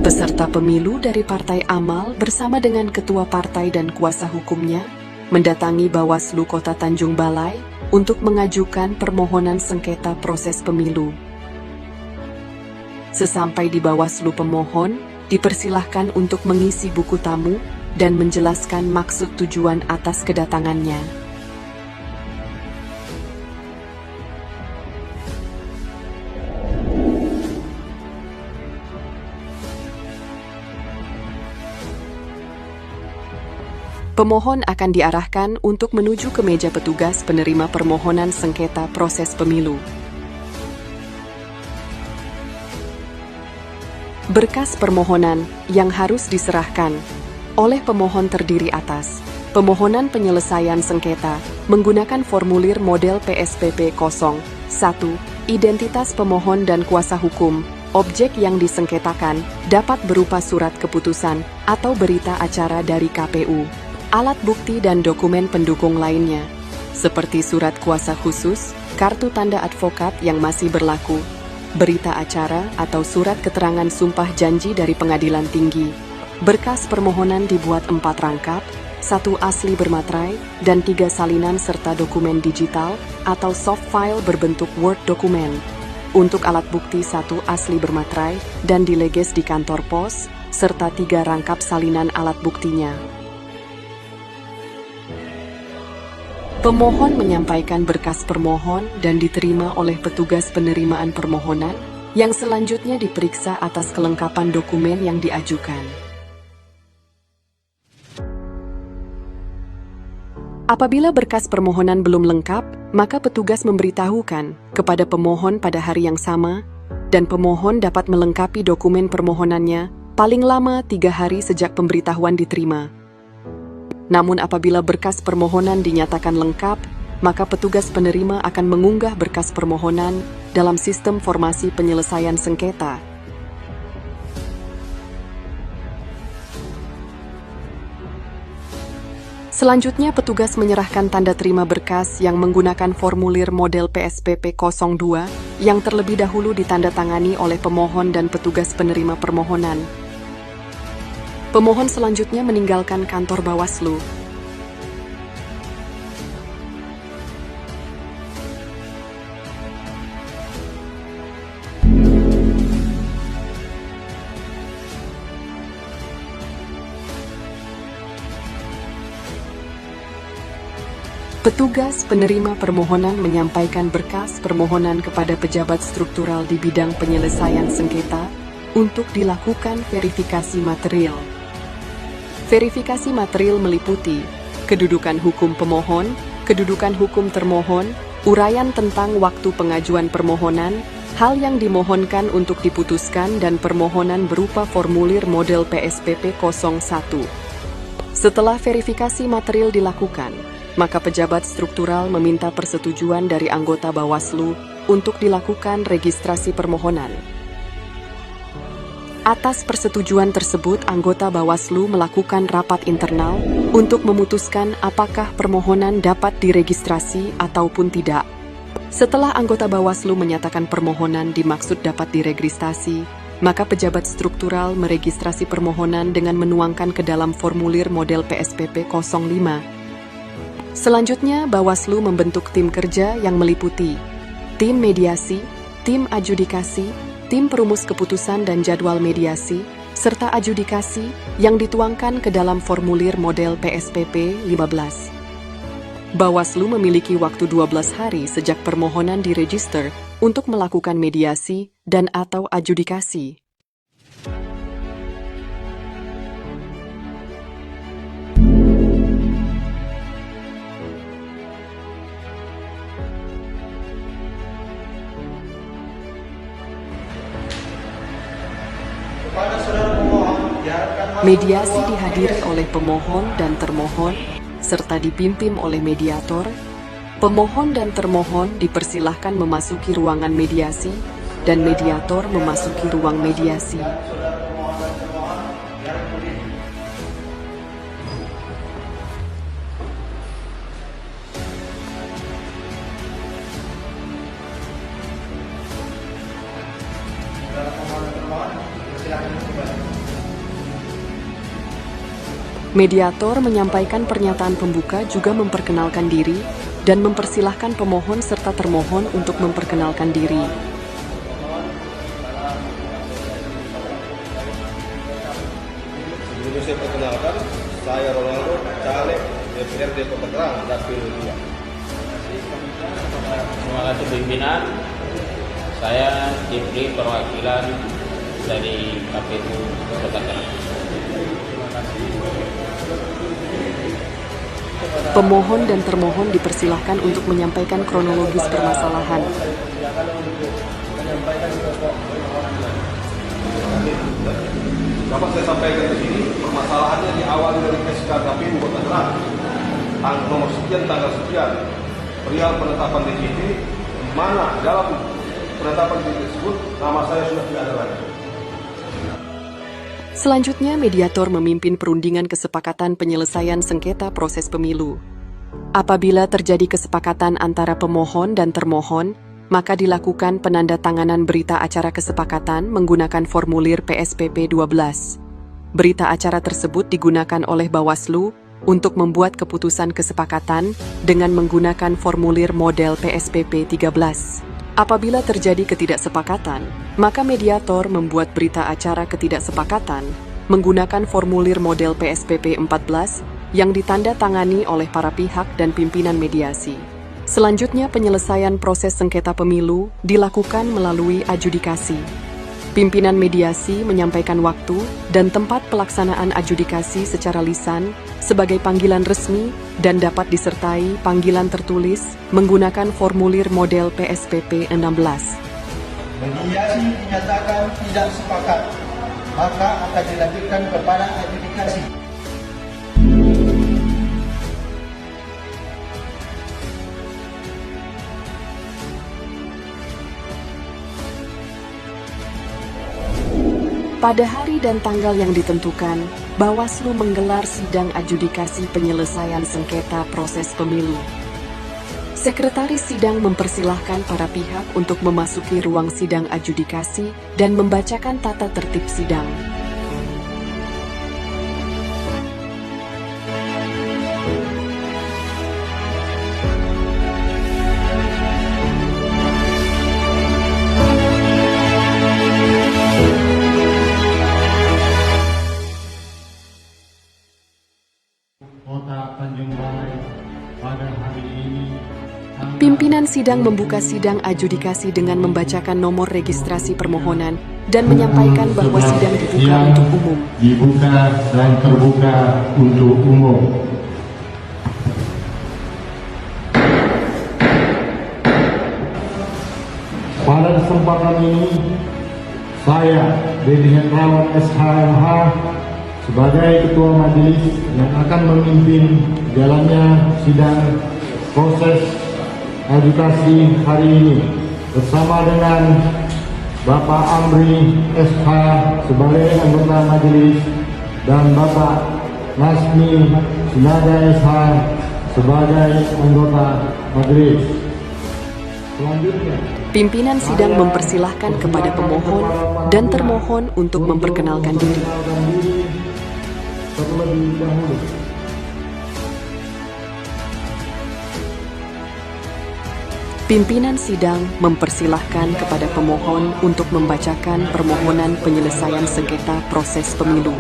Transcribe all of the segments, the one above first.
Peserta pemilu dari Partai Amal bersama dengan ketua partai dan kuasa hukumnya mendatangi Bawaslu Kota Tanjung Balai untuk mengajukan permohonan sengketa proses pemilu. Sesampai di Bawaslu, pemohon dipersilahkan untuk mengisi buku tamu dan menjelaskan maksud tujuan atas kedatangannya. Pemohon akan diarahkan untuk menuju ke meja petugas penerima permohonan sengketa proses pemilu. Berkas permohonan yang harus diserahkan oleh pemohon terdiri atas permohonan penyelesaian sengketa menggunakan formulir model PSPP 01, identitas pemohon dan kuasa hukum. Objek yang disengketakan dapat berupa surat keputusan atau berita acara dari KPU, alat bukti dan dokumen pendukung lainnya, seperti surat kuasa khusus, kartu tanda advokat yang masih berlaku, berita acara atau surat keterangan sumpah janji dari pengadilan tinggi. Berkas permohonan dibuat 4 rangkap, 1 asli bermaterai, dan 3 salinan serta dokumen digital atau soft file berbentuk Word dokumen. Untuk alat bukti 1 asli bermaterai dan dileges di kantor pos, serta 3 rangkap salinan alat buktinya. Pemohon menyampaikan berkas permohon dan diterima oleh petugas penerimaan permohonan yang selanjutnya diperiksa atas kelengkapan dokumen yang diajukan. Apabila berkas permohonan belum lengkap, maka petugas memberitahukan kepada pemohon pada hari yang sama, dan pemohon dapat melengkapi dokumen permohonannya paling lama 3 hari sejak pemberitahuan diterima. Namun apabila berkas permohonan dinyatakan lengkap, maka petugas penerima akan mengunggah berkas permohonan dalam sistem formasi penyelesaian sengketa. Selanjutnya, petugas menyerahkan tanda terima berkas yang menggunakan formulir model PSPP 02 yang terlebih dahulu ditandatangani oleh pemohon dan petugas penerima permohonan. Pemohon selanjutnya meninggalkan kantor Bawaslu. Petugas penerima permohonan menyampaikan berkas permohonan kepada pejabat struktural di bidang penyelesaian sengketa untuk dilakukan verifikasi material. Verifikasi material meliputi kedudukan hukum pemohon, kedudukan hukum termohon, uraian tentang waktu pengajuan permohonan, hal yang dimohonkan untuk diputuskan, dan permohonan berupa formulir model PSPP 01. Setelah verifikasi material dilakukan, maka pejabat struktural meminta persetujuan dari anggota Bawaslu untuk dilakukan registrasi permohonan. Atas persetujuan tersebut, anggota Bawaslu melakukan rapat internal untuk memutuskan apakah permohonan dapat diregistrasi ataupun tidak. Setelah anggota Bawaslu menyatakan permohonan dimaksud dapat diregistrasi, maka pejabat struktural meregistrasi permohonan dengan menuangkan ke dalam formulir model PSPP 05. Selanjutnya, Bawaslu membentuk tim kerja yang meliputi tim mediasi, tim adjudikasi, tim perumus keputusan dan jadwal mediasi, serta adjudikasi yang dituangkan ke dalam formulir model PSPP 15. Bawaslu memiliki waktu 12 hari sejak permohonan diregister untuk melakukan mediasi dan atau adjudikasi. Mediasi dihadiri oleh pemohon dan termohon, serta dipimpin oleh mediator. Pemohon dan termohon dipersilahkan memasuki ruangan mediasi, dan mediator memasuki ruang mediasi. Silakan kembali. Mediator menyampaikan pernyataan pembuka juga memperkenalkan diri dan mempersilahkan pemohon serta termohon untuk memperkenalkan diri. Sebelumnya saya perkenalkan, saya Ronaldo, caleg DPRD Kota Kerang, Dapil 2. Terima kasih pimpinan. Saya diberi perwakilan dari KPU Kota Kerang. Pemohon dan termohon dipersilahkan untuk menyampaikan kronologis permasalahan. Dapat saya sampaikan di sini, permasalahannya diawali dari SK KPU Kota Kerang, nomor sekian tanggal sekian, perihal penetapan DJT, di mana dalam penetapan DJT tersebut nama saya sudah tidak ada lagi. Selanjutnya, mediator memimpin perundingan kesepakatan penyelesaian sengketa proses pemilu. Apabila terjadi kesepakatan antara pemohon dan termohon, maka dilakukan penandatanganan berita acara kesepakatan menggunakan formulir PSPP 12. Berita acara tersebut digunakan oleh Bawaslu untuk membuat keputusan kesepakatan dengan menggunakan formulir model PSPP 13. Apabila terjadi ketidaksepakatan, maka mediator membuat berita acara ketidaksepakatan menggunakan formulir model PSPP 14 yang ditanda tangani oleh para pihak dan pimpinan mediasi. Selanjutnya, penyelesaian proses sengketa pemilu dilakukan melalui adjudikasi. Pimpinan mediasi menyampaikan waktu dan tempat pelaksanaan adjudikasi secara lisan sebagai panggilan resmi dan dapat disertai panggilan tertulis menggunakan formulir model PSPP 16. Mediasi dinyatakan tidak sepakat, maka akan dilanjutkan kepada adjudikasi. Pada hari dan tanggal yang ditentukan, Bawaslu menggelar sidang adjudikasi penyelesaian sengketa proses pemilu. Sekretaris sidang mempersilahkan para pihak untuk memasuki ruang sidang adjudikasi dan membacakan tata tertib sidang. Kota Tanjung Balai pada hari ini. Pimpinan sidang membuka sidang adjudikasi dengan membacakan nomor registrasi permohonan dan menyampaikan bahwa sidang dibuka untuk umum. Dibuka dan terbuka untuk umum. Pada kesempatan ini, saya, Dedi Hendrawan SHMH, sebagai Ketua Majelis yang akan memimpin jalannya sidang proses adjudikasi hari ini bersama dengan Bapak Amri SH sebagai anggota Majelis dan Bapak Nasmi Sinaga SH sebagai anggota Majelis. Selanjutnya, Pimpinan sidang mempersilahkan kepada pemohon dan termohon untuk memperkenalkan diri. Terlebih dahulu. Pimpinan sidang mempersilahkan kepada pemohon untuk membacakan permohonan penyelesaian sengketa proses pemilu.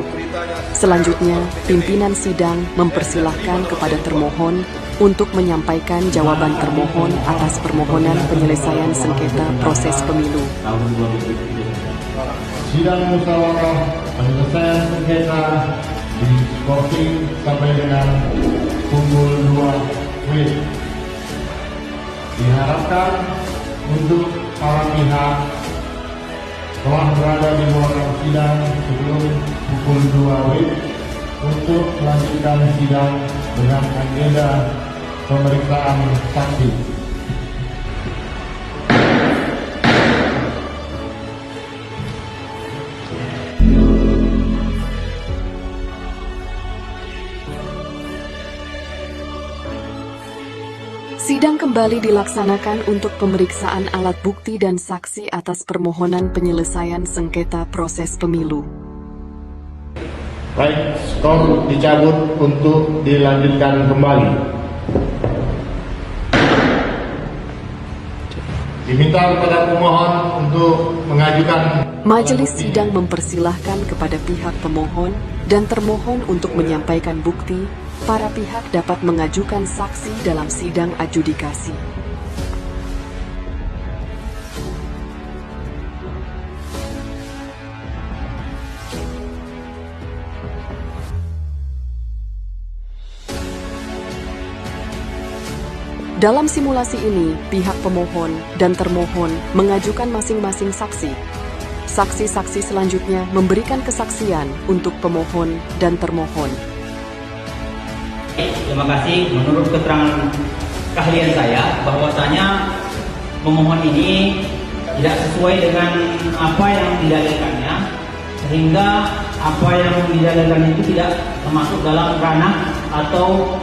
Selanjutnya, pimpinan sidang mempersilahkan kepada termohon untuk menyampaikan jawaban termohon atas permohonan penyelesaian sengketa proses pemilu. Sidang musyawarah penyelesaian sengketa diskorsing sampai dengan pukul 2 WIB. Diharapkan untuk para pihak telah berada di ruangan sidang sebelum pukul 2 WIB untuk melanjutkan sidang dengan agenda pemeriksaan saksi. Sidang kembali dilaksanakan untuk pemeriksaan alat bukti dan saksi atas permohonan penyelesaian sengketa proses pemilu. Baik, skor dicabut untuk dilanjutkan kembali. Diminta kepada pemohon untuk mengajukan. Majelis sidang mempersilahkan kepada pihak pemohon dan termohon untuk menyampaikan bukti. Para pihak dapat mengajukan saksi dalam sidang adjudikasi. Dalam simulasi ini, pihak pemohon dan termohon mengajukan masing-masing saksi. Saksi-saksi selanjutnya memberikan kesaksian untuk pemohon dan termohon. Terima kasih. Menurut keterangan keahlian saya, bahwasanya pemohon ini tidak sesuai dengan apa yang didalilkannya, sehingga apa yang didalilkan itu tidak termasuk dalam ranah atau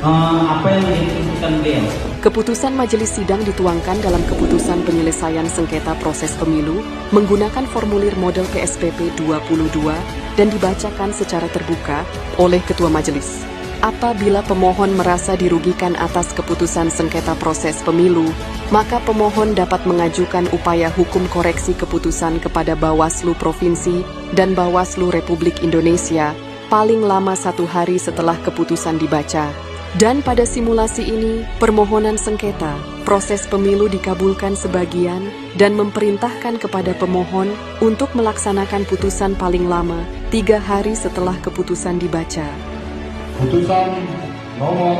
apa yang dituntutan beliau. Keputusan majelis sidang dituangkan dalam keputusan penyelesaian sengketa proses pemilu menggunakan formulir model PSPP 22 dan dibacakan secara terbuka oleh Ketua Majelis. Apabila pemohon merasa dirugikan atas keputusan sengketa proses pemilu, maka pemohon dapat mengajukan upaya hukum koreksi keputusan kepada Bawaslu Provinsi dan Bawaslu Republik Indonesia paling lama 1 hari setelah keputusan dibaca. Dan pada simulasi ini, permohonan sengketa proses pemilu dikabulkan sebagian dan memerintahkan kepada pemohon untuk melaksanakan putusan paling lama 3 hari setelah keputusan dibaca. Putusan nomor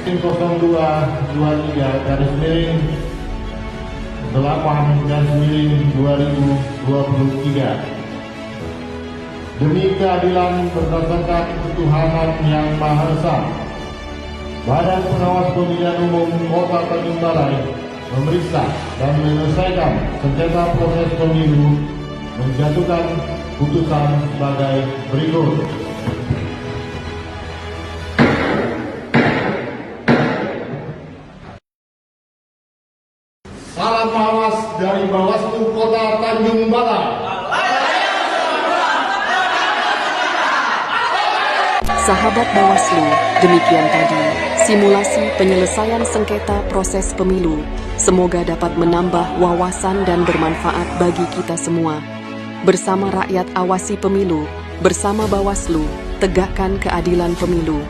XX-02-8-2023 demi keadilan berdasarkan ketuhanan yang Maha Esa, Badan Pengawas Pemilihan Umum Kota Tanjung Balai memeriksa dan menyelesaikan sengketa proses pemilu, menjatuhkan putusan sebagai berikut. Salam mawas dari Bawaslu Kota Tanjung Balai. Sahabat Bawaslu, demikian tadi simulasi penyelesaian sengketa proses pemilu. Semoga dapat menambah wawasan dan bermanfaat bagi kita semua. Bersama rakyat awasi pemilu, bersama Bawaslu, tegakkan keadilan pemilu.